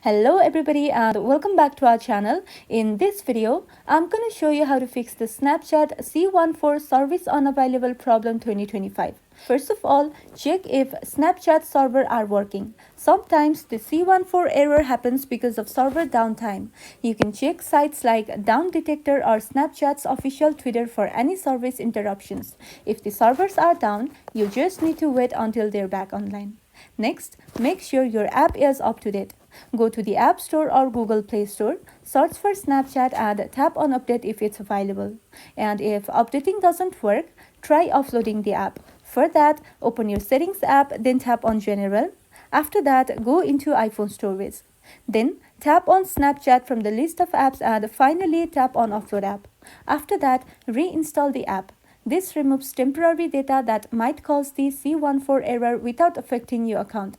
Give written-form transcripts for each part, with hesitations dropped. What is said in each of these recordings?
Hello everybody and welcome back to our channel. In this video, I'm going to show you how to fix the Snapchat C14 Service Unavailable problem 2025. First of all, check if Snapchat server are working. Sometimes the C14 error happens because of server downtime. You can check sites like Down Detector or Snapchat's official Twitter for any service interruptions. If the servers are down, you just need to wait until they're back online. Next, make sure your app is up to date. Go to the App Store or Google Play Store, search for Snapchat and tap on Update if it's available. And if updating doesn't work, try offloading the app. For that, open your Settings app, then tap on General. After that, go into iPhone Storage. Then, tap on Snapchat from the list of apps and finally tap on Offload app. After that, reinstall the app. This removes temporary data that might cause the C14 error without affecting your account.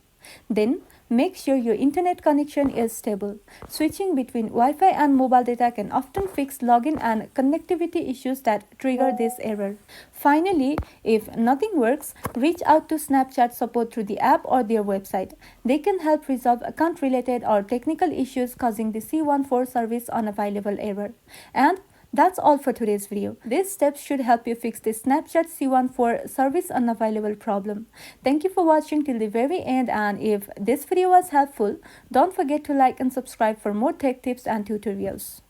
Then, make sure your internet connection is stable. Switching between Wi-Fi and mobile data can often fix login and connectivity issues that trigger this error. Finally, if nothing works, reach out to Snapchat support through the app or their website. They can help resolve account-related or technical issues causing the C14 service unavailable error. And that's all for today's video. These steps should help you fix the Snapchat C14 service unavailable problem. Thank you for watching till the very end, and if this video was helpful, don't forget to like and subscribe for more tech tips and tutorials.